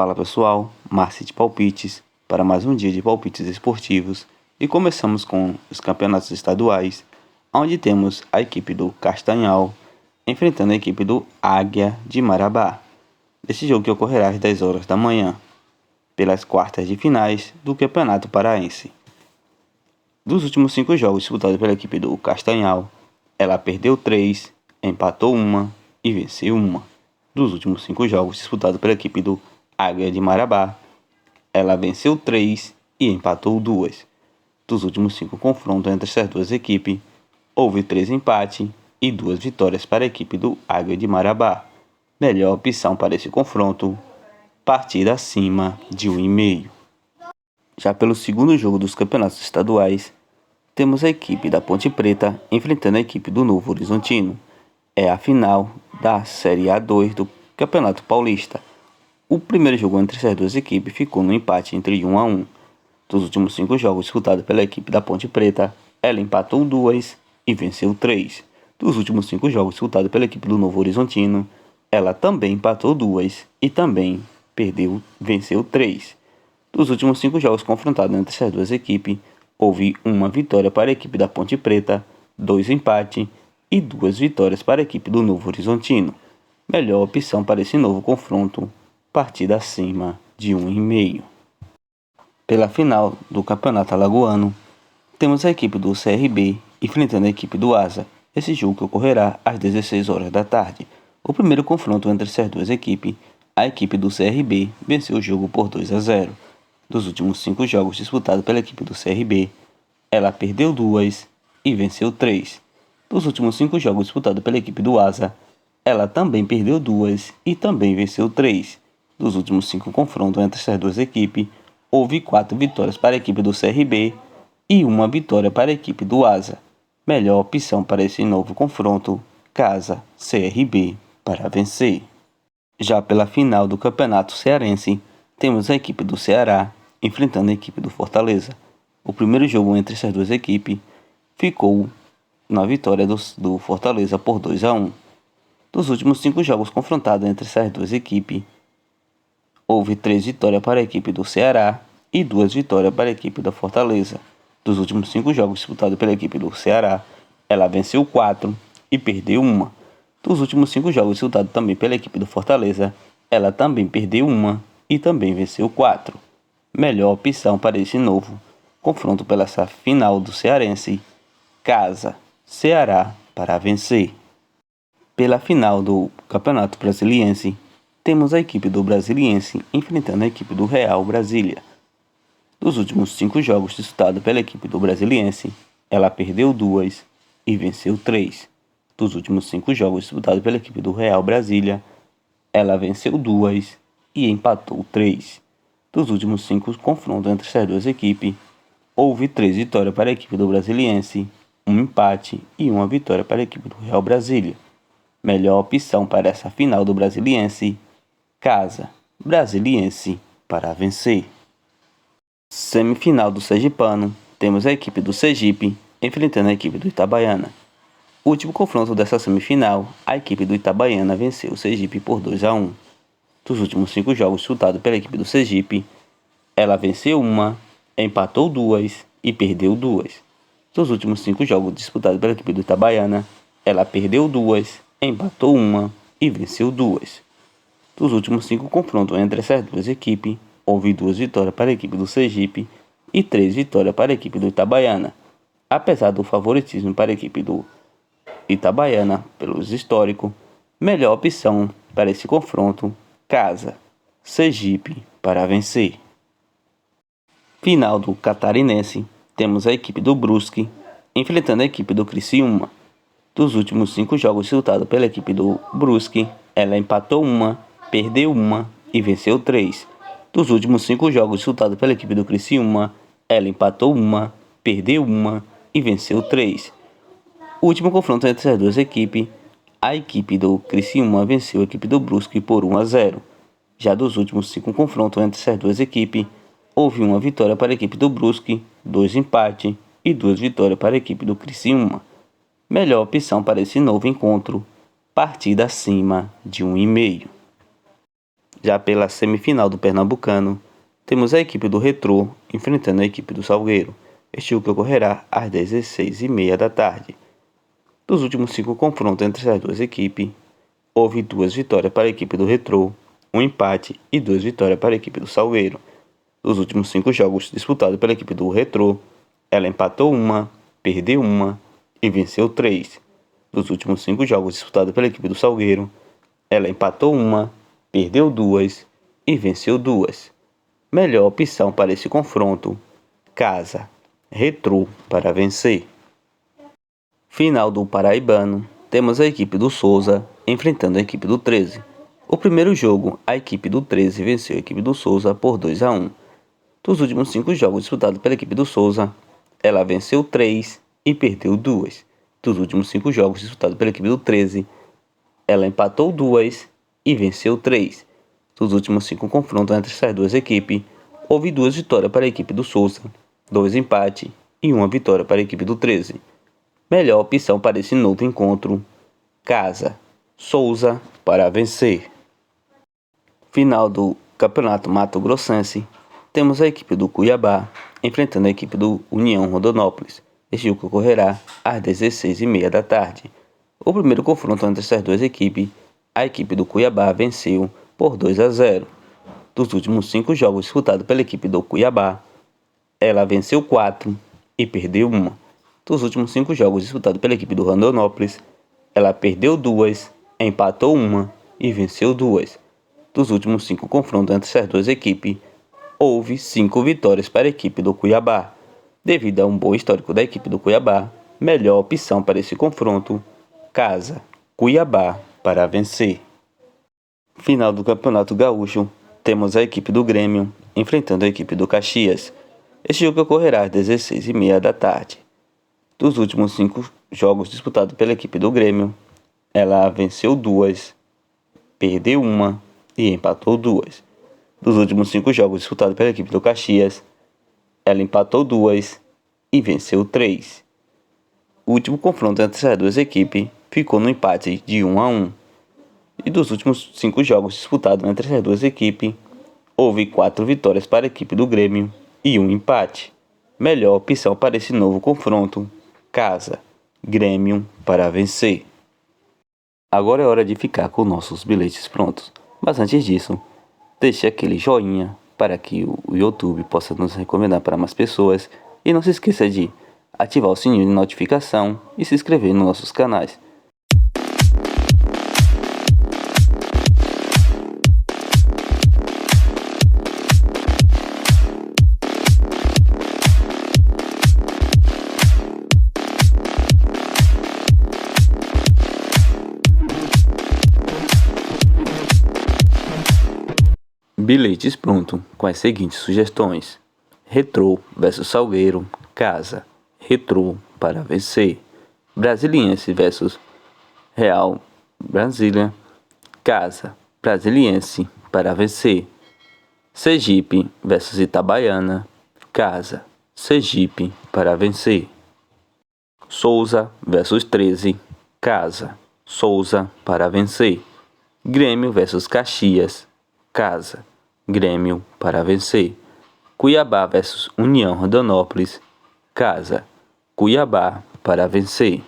Fala pessoal, Márcio de Palpites, para mais um dia de palpites esportivos e começamos com os campeonatos estaduais, onde temos a equipe do Castanhal enfrentando a equipe do Águia de Marabá. Esse jogo que ocorrerá às 10 horas da manhã, pelas quartas de finais do Campeonato Paraense. Dos últimos 5 jogos disputados pela equipe do Castanhal, ela perdeu 3, empatou 1 e venceu 1. Dos últimos 5 jogos disputados pela equipe do Águia de Marabá, ela venceu 3 e empatou 2. Dos últimos 5 confrontos entre essas duas equipes, houve 3 empates e 2 vitórias para a equipe do Águia de Marabá. Melhor opção para esse confronto, partida acima de 1,5. Já pelo segundo jogo dos campeonatos estaduais, temos a equipe da Ponte Preta enfrentando a equipe do Novo Horizontino. É a final da Série A2 do Campeonato Paulista. O primeiro jogo entre essas duas equipes ficou no empate entre 1-1. Dos últimos 5 jogos disputados pela equipe da Ponte Preta, ela empatou 2 e venceu 3. Dos últimos 5 jogos disputados pela equipe do Novo Horizontino, ela também empatou 2 e também venceu 3. Dos últimos 5 jogos confrontados entre essas duas equipes, houve uma vitória para a equipe da Ponte Preta, 2 empates e 2 vitórias para a equipe do Novo Horizontino. Melhor opção para esse novo confronto, partida acima de 1,5. Pela final do Campeonato Alagoano, temos a equipe do CRB enfrentando a equipe do Asa. Esse jogo que ocorrerá às 16 horas da tarde. O primeiro confronto entre essas duas equipes, a equipe do CRB venceu o jogo por 2-0. Dos últimos 5 jogos disputados pela equipe do CRB, ela perdeu 2 e venceu 3. Dos últimos 5 jogos disputados pela equipe do Asa, ela também perdeu 2 e também venceu 3. Dos últimos 5 confrontos entre essas duas equipes, houve 4 vitórias para a equipe do CRB e 1 vitória para a equipe do Asa. Melhor opção para esse novo confronto, Casa CRB para vencer. Já pela final do Campeonato Cearense, temos a equipe do Ceará enfrentando a equipe do Fortaleza. O primeiro jogo entre essas duas equipes ficou na vitória do Fortaleza por 2-1. Dos últimos 5 jogos confrontados entre essas duas equipes, houve 3 vitórias para a equipe do Ceará e 2 vitórias para a equipe da Fortaleza. Dos últimos 5 jogos disputados pela equipe do Ceará, ela venceu 4 e perdeu 1. Dos últimos 5 jogos disputados também pela equipe do Fortaleza, ela também perdeu 1 e também venceu 4. Melhor opção para esse novo confronto pela essa final do Cearense, Casa Ceará para vencer. Pela final do Campeonato Brasiliense, temos a equipe do Brasiliense enfrentando a equipe do Real Brasília. Dos últimos 5 jogos disputados pela equipe do Brasiliense, ela perdeu 2 e venceu 3. Dos últimos 5 jogos disputados pela equipe do Real Brasília, ela venceu 2 e empatou 3. Dos últimos 5 confrontos entre essas duas equipes, houve 3 vitórias para a equipe do Brasiliense, 1 empate e 1 vitória para a equipe do Real Brasília. Melhor opção para essa final do Brasiliense, Casa Brasiliense para vencer. Semifinal do Sergipano, temos a equipe do Sergipe enfrentando a equipe do Itabaiana. O último confronto dessa semifinal, a equipe do Itabaiana venceu o Sergipe por 2-1. Dos últimos 5 jogos disputados pela equipe do Sergipe, ela venceu 1, empatou 2 e perdeu 2. Dos últimos 5 jogos disputados pela equipe do Itabaiana, ela perdeu 2, empatou 1 e venceu 2. Dos últimos 5 confrontos entre essas duas equipes, houve 2 vitórias para a equipe do Sergipe e 3 vitórias para a equipe do Itabaiana. Apesar do favoritismo para a equipe do Itabaiana pelos históricos, melhor opção para esse confronto, Casa Sergipe para vencer. Final do Catarinense, temos a equipe do Brusque enfrentando a equipe do Criciúma. Dos últimos 5 jogos disputados pela equipe do Brusque, ela empatou 1, perdeu 1 e venceu 3. Dos últimos 5 jogos disputados pela equipe do Criciúma, ela empatou 1, perdeu 1 e venceu 3. O último confronto entre as duas equipes, a equipe do Criciúma venceu a equipe do Brusque por 1-0. Já dos últimos 5 confrontos entre essas duas equipes, houve 1 vitória para a equipe do Brusque, 2 empates e 2 vitórias para a equipe do Criciúma. Melhor opção para esse novo encontro, partida acima de 1,5. Já pela semifinal do Pernambucano, temos a equipe do Retrô enfrentando a equipe do Salgueiro. Este jogo ocorrerá às 16h30 da tarde. Dos últimos 5 confrontos entre as duas equipes, houve 2 vitórias para a equipe do Retrô, um empate e 2 vitórias para a equipe do Salgueiro. Dos últimos 5 jogos disputados pela equipe do Retrô, ela empatou 1, perdeu 1 e venceu 3. Dos últimos 5 jogos disputados pela equipe do Salgueiro, ela empatou 1, perdeu 2 e venceu 2. Melhor opção para esse confronto: Casa, Retrô para vencer. Final do Paraibano, temos a equipe do Souza enfrentando a equipe do 13. O primeiro jogo, a equipe do 13 venceu a equipe do Souza por 2-1. Dos últimos 5 jogos disputados pela equipe do Souza, ela venceu 3 e perdeu 2. Dos últimos 5 jogos disputados pela equipe do 13, ela empatou 2 e venceu 3. Dos últimos 5 confrontos entre essas duas equipes, houve 2 vitórias para a equipe do Souza, 2 empates e 1 vitória para a equipe do 13. Melhor opção para esse novo encontro: Casa, Souza para vencer. Final do Campeonato Mato Grossense, temos a equipe do Cuiabá enfrentando a equipe do União Rondonópolis. Este jogo ocorrerá às 16h30 da tarde. O primeiro confronto entre essas duas equipes, a equipe do Cuiabá venceu por 2-0. Dos últimos 5 jogos disputados pela equipe do Cuiabá, ela venceu 4 e perdeu 1. Dos últimos 5 jogos disputados pela equipe do Rondonópolis, ela perdeu 2, empatou 1 e venceu 2. Dos últimos 5 confrontos entre essas duas equipes, houve 5 vitórias para a equipe do Cuiabá. Devido a um bom histórico da equipe do Cuiabá, melhor opção para esse confronto: Casa, Cuiabá para vencer. Final do Campeonato Gaúcho, temos a equipe do Grêmio enfrentando a equipe do Caxias. Este jogo ocorrerá às 16h30 da tarde. Dos últimos 5 jogos disputados pela equipe do Grêmio, ela venceu 2, perdeu 1 e empatou 2. Dos últimos 5 jogos disputados pela equipe do Caxias, ela empatou 2 e venceu 3. O último confronto entre as duas equipes ficou no empate de 1-1. E dos últimos 5 jogos disputados entre as duas equipes, houve 4 vitórias para a equipe do Grêmio e 1 empate. Melhor opção para esse novo confronto: Casa, Grêmio para vencer. Agora é hora de ficar com nossos bilhetes prontos. Mas antes disso, deixe aquele joinha para que o YouTube possa nos recomendar para mais pessoas. E não se esqueça de ativar o sininho de notificação e se inscrever nos nossos canais. Bilhetes pronto com as seguintes sugestões: Retrô versus Salgueiro, Casa, Retrô para vencer. Brasiliense versus Real Brasília, Casa, Brasiliense para vencer. Sergipe versus Itabaiana, Casa, Sergipe para vencer. Souza versus 13, Casa, Souza para vencer. Grêmio versus Caxias, Casa, Grêmio para vencer. Cuiabá versus União Rondonópolis, Casa, Cuiabá para vencer.